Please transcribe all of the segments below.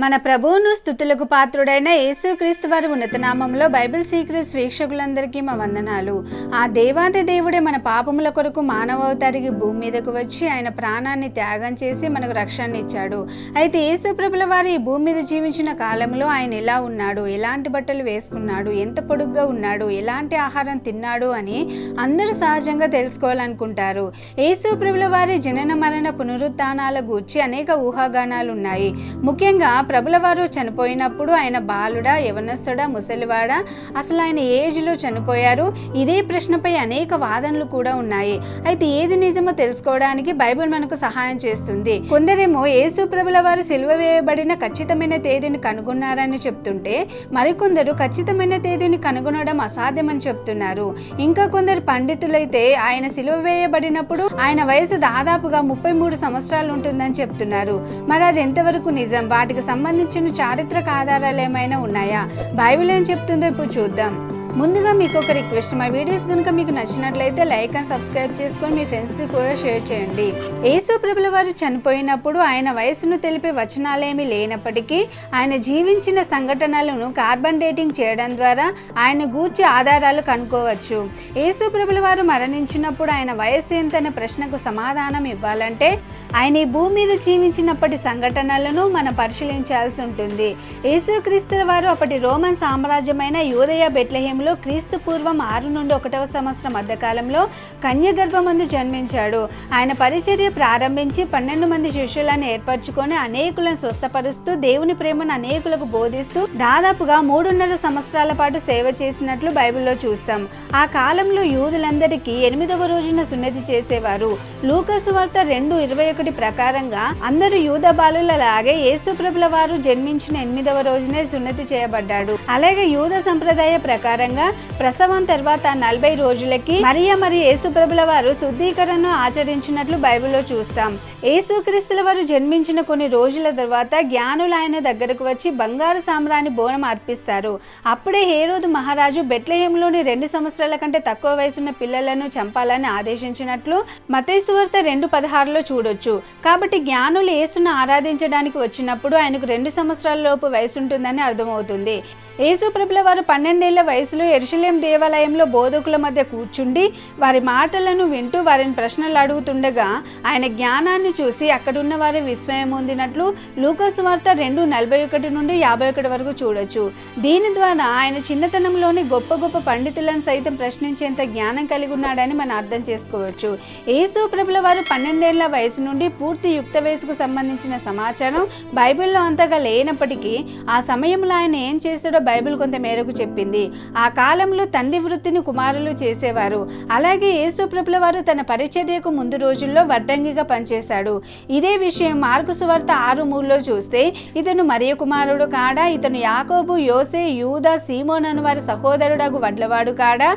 మన ప్రభువును స్తుతులకు పాత్రుడైన యేసుక్రీస్తు వారి ఉన్నతనామంలో బైబిల్ సీక్రెట్స్ వీక్షకులందరికీ మా వందనాలు. ఆ దేవాది దేవుడే మన పాపముల కొరకు మానవావతారికి భూమి మీదకు వచ్చి ఆయన ప్రాణాన్ని త్యాగం చేసి మనకు రక్షణ ఇచ్చాడు. అయితే యేసు ప్రభుల వారు ఈ భూమి మీద జీవించిన కాలంలో ఆయన ఎలా ఉన్నాడు, ఎలాంటి బట్టలు వేసుకున్నాడు, ఎంత పొడుగ్గా ఉన్నాడు, ఎలాంటి ఆహారం తిన్నాడు అని అందరూ సహజంగా తెలుసుకోవాలనుకుంటారు. యేసు ప్రభుల వారి జనన మరణ పునరుత్థానాల గూర్చి అనేక ఊహాగానాలు ఉన్నాయి. ముఖ్యంగా ప్రభుల వారు చనిపోయినప్పుడు ఆయన బాలుడా, యవనస్తుడా, ముసలివాడా, అసలు ఆయన ఏజ్లో చనిపోయారు? ఇదే ప్రశ్నపై అనేక వాదనలు కూడా ఉన్నాయి. అయితే ఏది నిజమో తెలుసుకోవడానికి బైబిల్ మనకు సహాయం చేస్తుంది. కొందరేమో యేసు ప్రభుల వారు సిలువ వేయబడిన ఖచ్చితమైన తేదీని కనుగొన్నారని చెప్తుంటే, మరికొందరు ఖచ్చితమైన తేదీని కనుగొనడం అసాధ్యమని చెప్తున్నారు. ఇంకా కొందరు పండితులైతే ఆయన సిలువ వేయబడినప్పుడు ఆయన వయసు దాదాపుగా 33 సంవత్సరాలు ఉంటుందని చెప్తున్నారు. మరి అది ఎంతవరకు నిజం? వాటికి సంబంధించిన చారిత్రక ఆధారాలు ఏమైనా ఉన్నాయా? బైబిల్ ఏం చెప్తుందో ఇప్పుడు చూద్దాం. ముందుగా మీకు ఒక రిక్వెస్ట్, మా వీడియోస్ కనుక మీకు నచ్చినట్లయితే లైక్ అండ్ సబ్స్క్రైబ్ చేసుకొని మీ ఫ్రెండ్స్కి కూడా షేర్ చేయండి. యేసు ప్రభుల వారు చనిపోయినప్పుడు ఆయన వయసును తెలిపే వచనాలేమీ లేనప్పటికీ ఆయన జీవించిన సంఘటనలను కార్బన్ డేటింగ్ చేయడం ద్వారా ఆయన గూర్చి ఆధారాలు కనుక్కోవచ్చు. యేసు ప్రభుల వారు మరణించినప్పుడు ఆయన వయసు ఎంతనే ప్రశ్నకు సమాధానం ఇవ్వాలంటే ఆయన ఈ భూమి మీద జీవించినప్పటి సంఘటనలను మనం పరిశీలించాల్సి ఉంటుంది. యేసుక్రీస్తు వారు అప్పటి రోమన్ సామ్రాజ్యమైన యూదయ బెత్లెహేములో క్రీస్తు పూర్వం 6 నుండి 1వ సంవత్సరం మధ్యకాలంలో కన్య గర్భమందు జన్మించాడు. ఆయన పరిచర్య ప్రారంభించి 12 మంది శిష్యులను ఏర్పరచుకొని అనేకులను స్వస్థపరుస్తూ దేవుని ప్రేమను అనేకులకు బోధిస్తూ దాదాపుగా 3.5 సంవత్సరాల పాటు సేవ చేసినట్లు బైబిల్లో చూస్తాం. ఆ కాలంలో యూదులందరికీ 8వ రోజున సున్నతి చేసేవారు. లూకా సువార్త 2:21 ప్రకారంగా అందరూ యూద బాలులలాగే యేసు ప్రభుల వారు జన్మించిన 8వ రోజునే సున్నతి చేయబడ్డాడు. అలాగే యూద సంప్రదాయ ప్రకారంగా ప్రసవం తర్వాత 40 రోజులకి మరియ మరియు యేసు ప్రభుల వారు శుద్ధీకరణను ఆచరించినట్లు బైబిల్లో చూస్తాం. యేసుక్రీస్తుల వారు జన్మించిన కొన్ని రోజుల తర్వాత జ్ఞానులు ఆయన దగ్గరకు వచ్చి బంగారు సామ్రాణి బోనం అర్పిస్తారు. అప్పుడే హేరోదు మహారాజు బెత్లెహేములోని 2 సంవత్సరాల కంటే తక్కువ వయసున్న పిల్లలను చంపాలని ఆదేశించినట్లు మత్తయి సువార్త 2:16లో చూడొచ్చు. కాబట్టి జ్ఞానులు యేసును ఆరాధించడానికి వచ్చినప్పుడు ఆయనకు 2 సంవత్సరాల లోపు వయసు ఉంటుందని అర్థమవుతుంది. యేసు ప్రభుల వారు 12 ఏళ్ల వయసులో యెరూషలేం దేవాలయంలో బోధకుల మధ్య కూర్చుండి వారి మాటలను వింటూ వారిని ప్రశ్నలు అడుగుతుండగా ఆయన జ్ఞానాన్ని చూసి అక్కడున్న వారి విస్మయం పొందినట్లు లూకా సువార్త 2:41 నుండి 51 వరకు చూడొచ్చు. దీని ద్వారా ఆయన చిన్నతనంలోని గొప్ప గొప్ప పండితులను సైతం ప్రశ్నించేంత జ్ఞానం కలిగి ఉన్నాడని మనం అర్థం చేసుకోవచ్చు. యేసు ప్రభుల వారు 12 ఏళ్ల వయసు నుండి పూర్తి యుక్త వయసుకు సంబంధించిన సమాచారం బైబిల్లో అంతగా లేనప్పటికీ ఆ సమయంలో ఆయన ఏం చేశాడో బైబిల్ కొంత మేరకు చెప్పింది. ఆ కాలంలో తండ్రి వృత్తిని కుమారులు చేసేవారు. అలాగే యేసు ప్రభుల వారు తన పరిచర్యకు ముందు రోజుల్లో వడ్రంగిగా పనిచేశాడు. ఇదే విషయం మార్కు సువార్త 6:3లో చూస్తే ఇతను మరియ కుమారుడు కాడా, ఇతను యాకోబు, యోసే, యూదా, సీమోన్ అను వారి సహోదరుడగు వడ్లవాడు కాడా,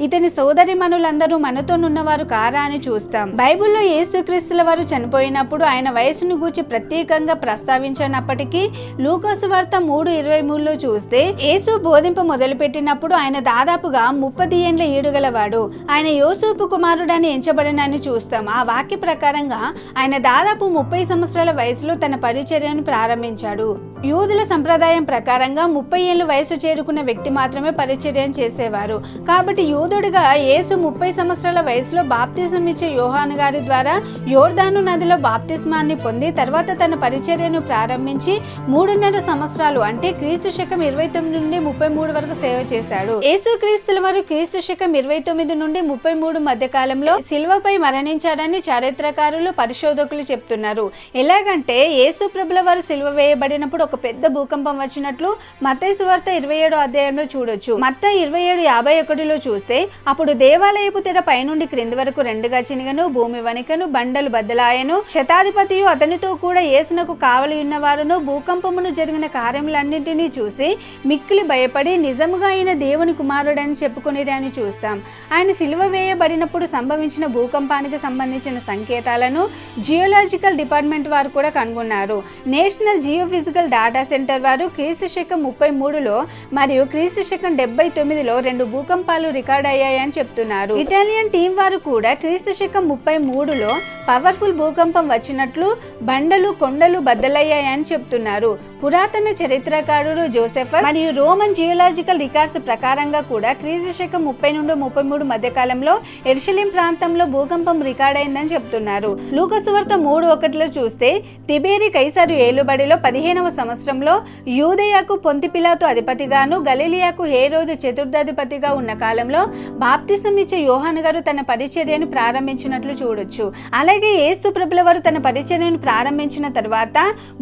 ఇతని సోదరిమణులందరూ మనతోనున్నవారు కారా అని చూస్తాం. బైబిల్లో యేసుక్రీస్తుల వారు చనిపోయినప్పుడు ఆయన వయసును గూర్చి ప్రత్యేకంగా ప్రస్తావించినప్పటికీ లూకా సువార్త 3:23లో చూస్తే యేసు బోధింప మొదలుపెట్టినప్పుడు ఆయన దాదాపుగా 30 ఏండ్ల ఈడుగలవాడు. ఆయన యోసేపు కుమారుడని ఎంచబడినని చూస్తాం. ఆ వాక్య ప్రకారంగా ఆయన దాదాపు 30 సంవత్సరాల వయసులో తన పరిచర్యను ప్రారంభించాడు. యూదుల సంప్రదాయం ప్రకారంగా 30 ఏళ్ళు వయసు చేరుకున్న వ్యక్తి మాత్రమే పరిచర్యం చేసేవారు. కాబట్టి యూదుడిగా యేసు 30 సంవత్సరాల వయసులో బాప్తిజం ఇచ్చే యోహాను గారి ద్వారా యోర్దాను నదిలో బాప్తిస్మాన్ని పొంది తర్వాత తన పరిచర్యను ప్రారంభించి 3.5 సంవత్సరాలు అంటే క్రీస్తు శకం 29 నుండి 33 వరకు సేవ చేశాడు. యేసుక్రీస్తుల వారు క్రీస్తు శకం 29 నుండి 33 మధ్య కాలంలో సిలువపై మరణించాడని చారిత్రకారులు, పరిశోధకులు చెప్తున్నారు. ఎలాగంటే యేసు ప్రభుల వారు సిలువ వేయబడినప్పుడు ఒక పెద్ద భూకంపం వచ్చినట్లు మత్తయి సువార్త 27వ అధ్యాయంలో చూడొచ్చు. మత్తయి 27:51లో చూస్తే అప్పుడు దేవాలయపు తెర పైనుండి క్రింది వరకు 2గా చినిగను, భూమి వణికను, బండలు బద్దలాయను, శతాధిపతియు అతనితో కూడా యేసునకు కావలి ఉన్నవారును భూకంపమును జరిగిన కార్యములన్నింటినీ చూసి మిక్కిలి భయపడి నిజముగా ఆయన దేవుడు దేవుని కుమారుడని చెప్పుకునేది అని చూస్తాం. ఆయన సిలువ వేయబడినప్పుడు సంభవించిన భూకంపానికి సంబంధించిన సంకేతాలను జియోలాజికల్ డిపార్ట్మెంట్ వారు కూడా కనుగొన్నారు. నేషనల్ జియోఫిజికల్ డేటా సెంటర్ వారు క్రీస్తు శకం 33లో మరియు క్రీస్తు శకం 79లో 2 భూకంపాలు రికార్డ్ అయ్యాయని చెప్తున్నారు. ఇటాలియన్ టీం వారు కూడా క్రీస్తు శకం 33లో పవర్ఫుల్ భూకంపం వచ్చినట్లు బండలు కొండలు బద్దలయ్యాయని చెప్తున్నారు. పురాతన చరిత్రకారుడు జోసెఫస్ మరియు రోమన్ జియోలాజికల్ రికార్డ్స్ ప్రకారంగా కూడా క్రీస్తు శకం 30 నుండి 33 మధ్య కాలంలో యెరూషలేం ప్రాంతంలో భూకంపం రికార్డ్ అయిందని చెప్తున్నారు. లూకా సువార్త 3:1లో చూస్తే తిబేరి కైసరు ఏలుబడిలో 15వ సంవత్సరంలో యూదయకు పొంతి పిలాతు అధిపతిగాను గలిలియాకు హేరోదు చతుర్థాధిపతిగా ఉన్న కాలంలో బాప్తిసం ఇచ్చే యోహాను గారు తన పరిచర్యను ప్రారంభించినట్లు చూడొచ్చు. అలాగే యేసు ప్రభుల వారు తన పరిచర్యను ప్రారంభించిన తర్వాత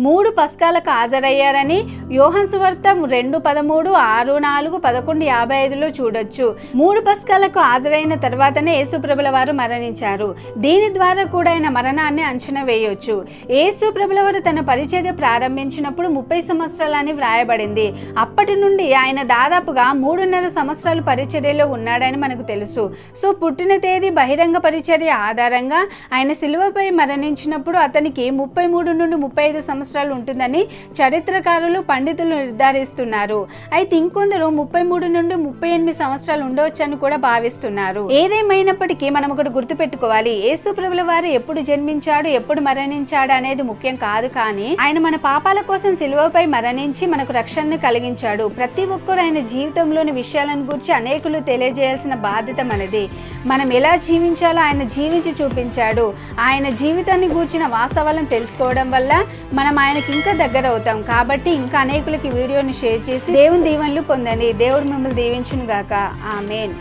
3 పస్కాలకు హాజరయ్యారని యోహాను సువార్త 2:13, 6:4, 11:55లో చూడొచ్చు. 3 పస్కాలకు హాజరైన తర్వాతనే యేసు ప్రభుల వారు మరణించారు. దీని ద్వారా కూడా ఆయన మరణాన్ని అంచనా వేయొచ్చు. యేసు ప్రభుల వారు తన పరిచర్య ప్రారంభించినప్పుడు 30 సంవత్సరాలని వ్రాయబడింది. అప్పటి నుండి ఆయన దాదాపుగా 3.5 సంవత్సరాలు పరిచర్యలో ఉన్నాడని మనకు తెలుసు. సో పుట్టిన తేదీ బహిరంగ పరిచర్య ఆధారంగా ఆయన సిలువపై మరణించినప్పుడు అతనికి 33 నుండి 35 సంవత్సరాలు ఉంటుందని చరిత్రకారులు పండితులు నిర్ధారిస్తున్నారు. అయితే ఇంకొందరు 33 నుండి 38 సంవత్సరాలు ఉండవచ్చని కూడా భావిస్తున్నారు. ఏదేమైనప్పటికీ మనం ఒకటి గుర్తుపెట్టుకోవాలి, యేసు ప్రభుల వారు ఎప్పుడు జన్మించాడు ఎప్పుడు మరణించాడు అనేది ముఖ్యం కాదు, కానీ ఆయన మన పాపాల కోసం సిలువపై మరణించి మనకు రక్షణను కలిగించాడు. ప్రతి ఒక్కరు ఆయన జీవితంలోని విషయాలను గురించి అనేకులు తెలియజేయాల్సిన బాధ్యత మనది. మనం ఎలా జీవించాలో ఆయన జీవించి చూపించాడు. ఆయన జీవితాన్ని గూర్చిన వాస్తవాలను తెలుసుకోవడం వల్ల మనం ఆయనకి ఇంకా దగ్గర అవుతాం. కాబట్టి ఇంకా అనేకులకి వీడియోని షేర్ చేసి దేవుని దీవెనలు పొందండి. దేవుడు మిమ్మల్ని దీవించును గాక. ఆమేన్.